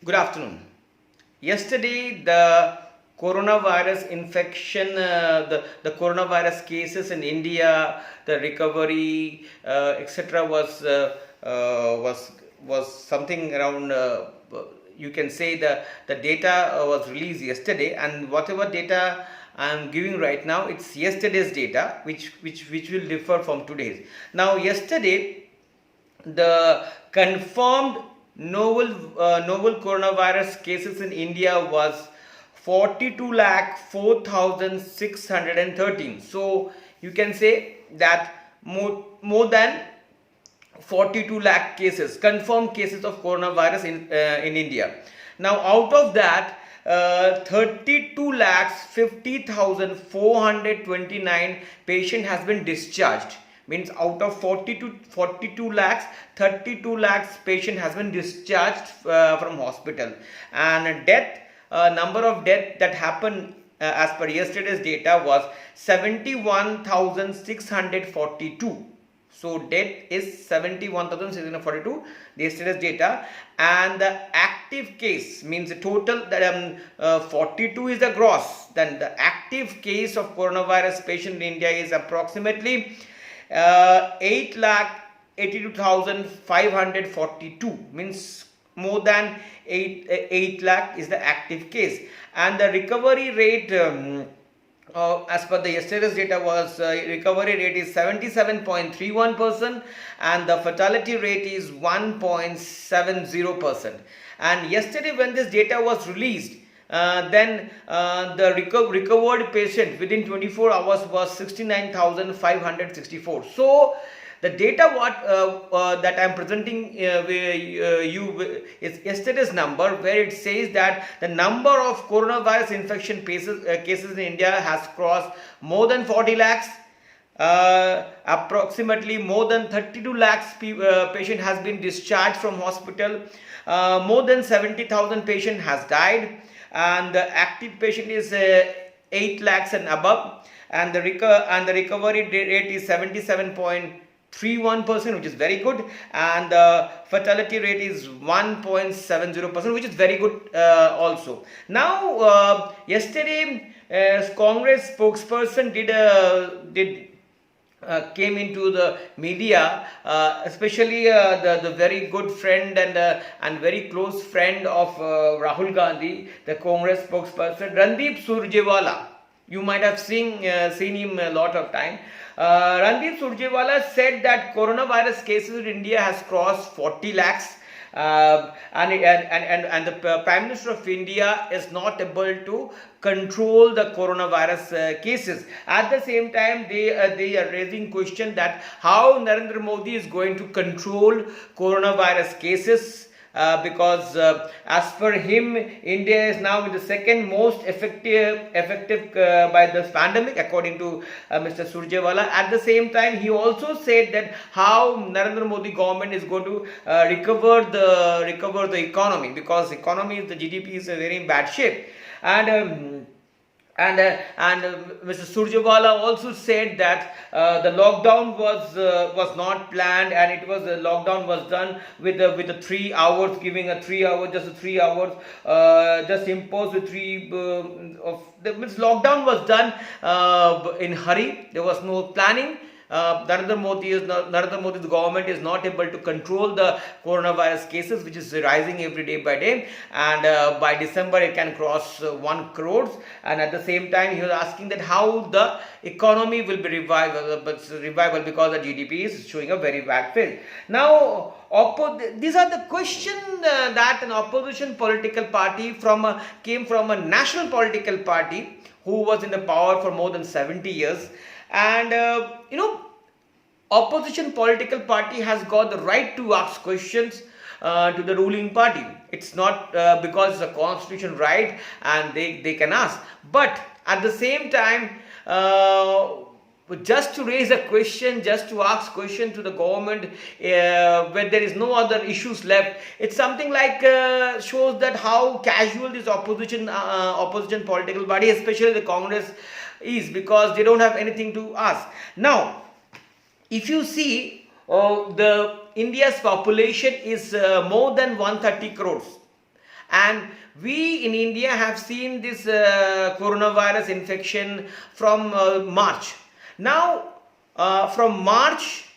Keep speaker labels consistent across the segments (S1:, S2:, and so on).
S1: Good afternoon. Yesterday, the coronavirus infection, the coronavirus cases in India, the recovery, etc., was something around. You can say the data was released yesterday, and whatever data I am giving right now, it's yesterday's data, which will differ from today's. Now, yesterday, the confirmed novel coronavirus cases in India was 42 lakh 4,613. So you can say that more than 42 lakh cases, confirmed cases of coronavirus in India. Now, out of that, 32 lakhs 50,429 patient has been discharged. Means out of 42 lakhs, 32 lakhs patient has been discharged from hospital. And number of death that happened as per yesterday's data was 71,642. So death is 71,642, yesterday's data. And the active case means the total that 42 is the gross. Then the active case of coronavirus patient in India is approximately 8,82,542, means more than 8 lakh is the active case. And the recovery rate as per the yesterday's data was recovery rate is 77.31%, and the fatality rate is 1.70%. And yesterday when this data was released, then the recovered patient within 24 hours was 69,564. So the data that I am presenting you is yesterday's number, where it says that the number of coronavirus infection cases in India has crossed more than 40 lakhs. Approximately more than 32 lakhs patient has been discharged from hospital. More than 70,000 patient has died, and the active patient is 8 lakhs and above, and the recovery rate is 77.31%, which is very good, and the fatality rate is 1.70%, which is very good also. Now, yesterday, Congress spokesperson came into the media, especially the very good friend and very close friend of Rahul Gandhi, the Congress spokesperson Randeep Surjewala. You might have seen him a lot of time. Randeep Surjewala said that coronavirus cases in India has crossed 40 lakhs. And the Prime Minister of India is not able to control the coronavirus cases. At the same time, they are raising question that how Narendra Modi is going to control coronavirus cases. Because as per him, India is now the second most effective by this pandemic, according to Mr. Surjewala. At the same time, he also said that how Narendra Modi government is going to recover the economy, because economy, the GDP is in very bad shape. And Mr. Surjewala also said that the lockdown was not planned, and it was the lockdown was done with the 3 hours, giving a 3 hour, just 3 hours, just imposed with lockdown was done in hurry. There was no planning. Narendra Modi's government is not able to control the coronavirus cases, which is rising every day by day, and by December it can cross 1 crore. And at the same time, he was asking that how the economy will be revival because the GDP is showing a very bad phase. Now, these are the questions that an opposition political party came from a national political party who was in the power for more than 70 years. And opposition political party has got the right to ask questions to the ruling party. It's not because it's a constitutional right and they can ask, but at the same time, just to raise a question, just to ask question to the government where there is no other issues left, it's something like shows that how casual this opposition political party, especially the Congress, is, because they don't have anything to ask. Now, if you see, the India's population is more than 130 crores, And we in India have seen this coronavirus infection from March. Now, from March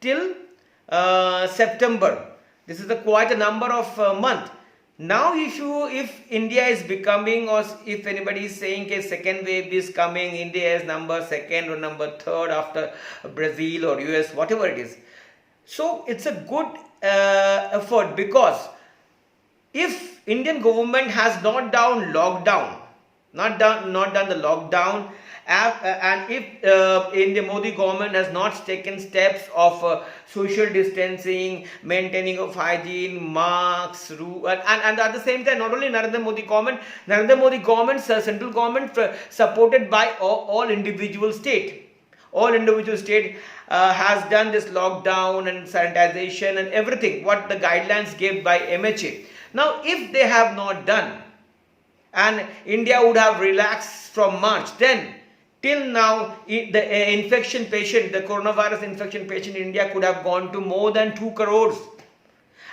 S1: till September, this is quite a number of month. Now, if India is becoming, or if anybody is saying a second wave is coming, India is number second or number third after Brazil or US, whatever it is. So it's a good effort, because if Indian government has not done lockdown, not done the lockdown, and if Indian Modi government has not taken steps of social distancing, maintaining of hygiene, masks, and at the same time, not only Narendra Modi government, central government supported by all individual state. All individual state has done this lockdown and sanitization and everything, what the guidelines gave by MHA. Now, if they have not done, and India would have relaxed from March, then till now, the infection patient, the coronavirus infection patient in India could have gone to more than 2 crores.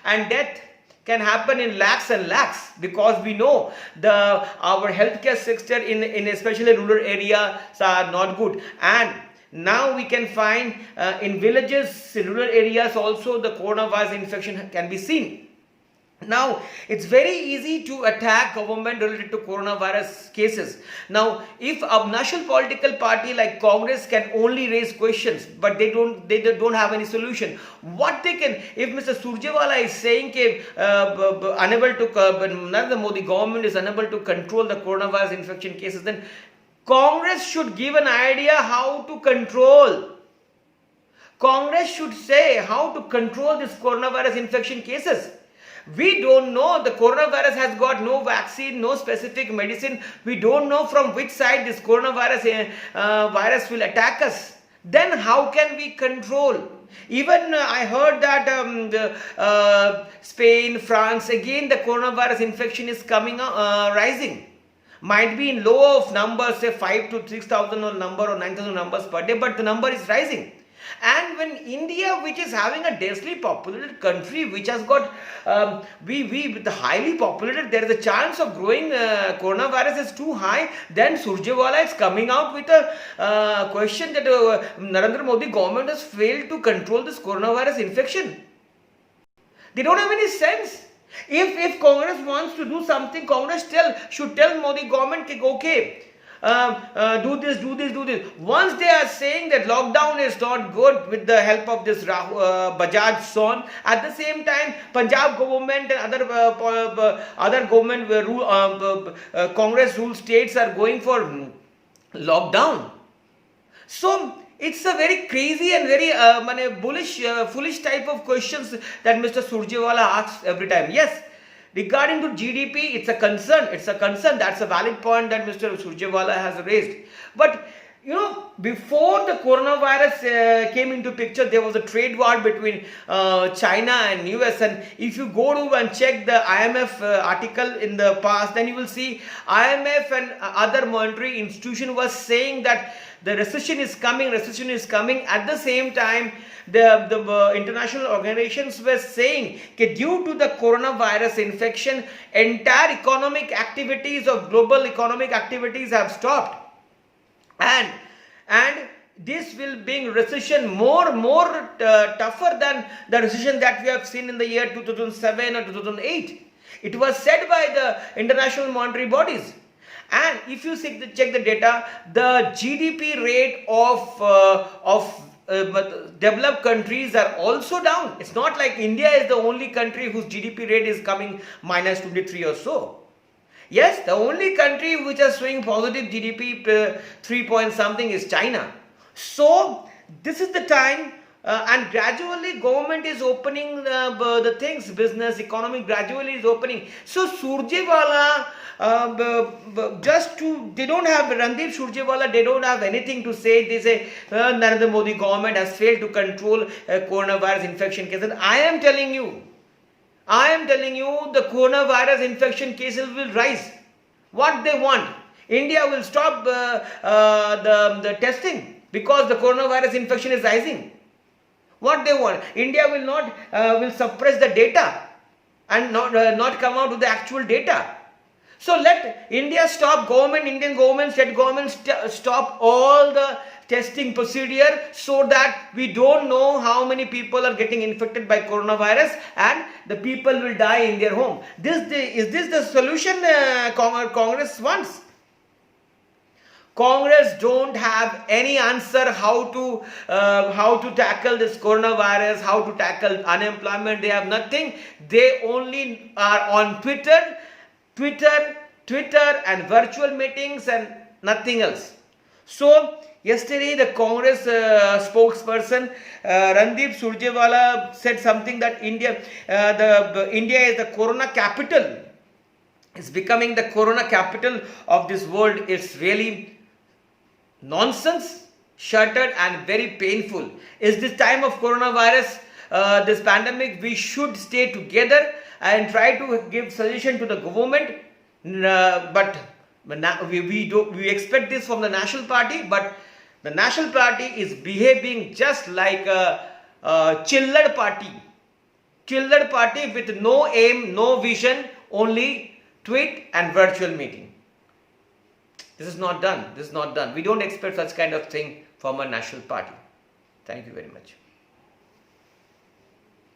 S1: And death can happen in lakhs and lakhs, because we know our healthcare sector in especially rural areas are not good. And now we can find in villages, rural areas also, the coronavirus infection can be seen. Now, it's very easy to attack government related to coronavirus cases. Now, if a national political party like Congress can only raise questions, but they don't have any solution, what they can, if Mr. Surjewala is saying Narendra Modi government is unable to control the coronavirus infection cases, then Congress should give an idea how to control. Congress should say how to control this coronavirus infection cases. We don't know. The coronavirus has got no vaccine, no specific medicine. We don't know from which side this coronavirus virus will attack us. Then how can we control? Even I heard that Spain, France, again the coronavirus infection is coming rising. Might be in low of numbers, say 5 to 6,000 or 9,000 numbers per day, but the number is rising. And when India, which is having a densely populated country, which has got with highly populated, there is a chance of growing coronavirus is too high, then Surjewala is coming out with a question that Narendra Modi government has failed to control this coronavirus infection. They don't have any sense. If Congress wants to do something, Congress should tell Modi government, okay, do this. Once they are saying that lockdown is not good with the help of this Bajaj son, at the same time Punjab government and other government Congress ruled states are going for lockdown. So it's a very crazy and very foolish type of questions that Mr. Surjewala asks every time. Yes, regarding to GDP, it's a concern. That's a valid point that Mr. Surjewala has raised. But before the coronavirus came into picture, there was a trade war between China and US. And if you go to and check the IMF article in the past, then you will see IMF and other monetary institution was saying that the recession is coming. At the same time, the international organizations were saying that due to the coronavirus infection, entire economic activities of global economic activities have stopped. And this will bring recession more tougher than the recession that we have seen in the year 2007 or 2008. It was said by the international monetary bodies. And if you check the data, the GDP rate of developed countries are also down. It's not like India is the only country whose GDP rate is coming minus 23 or so. Yes, the only country which is showing positive GDP 3 point something is China. So this is the time, and gradually government is opening the things, business, economy gradually is opening. So Surjewala, they don't have Randeep Surjewala, they don't have anything to say. They say Narendra Modi government has failed to control coronavirus infection cases. I am telling you, the coronavirus infection cases will rise. What they want, India will stop the testing because the coronavirus infection is rising. What they want, India will suppress the data. and not come out with the actual data. So let India stop, Indian government, state government stop all the testing procedure, so that we don't know how many people are getting infected by coronavirus and the people will die in their home. Is this the solution Congress wants? Congress don't have any answer how to tackle this coronavirus, how to tackle unemployment. They have nothing. They only are on Twitter and virtual meetings and nothing else. So yesterday the Congress spokesperson Randeep Surjewala said something that India is the corona capital. It's becoming the corona capital of this world. It's really nonsense, shuttered and very painful. Is this time of coronavirus, this pandemic, we should stay together and try to give suggestion to the government. But we expect this from the National Party, but the National Party is behaving just like a chilled party with no aim, no vision, only tweet and virtual meeting. This is not done. We don't expect such kind of thing from a national party. Thank you very much.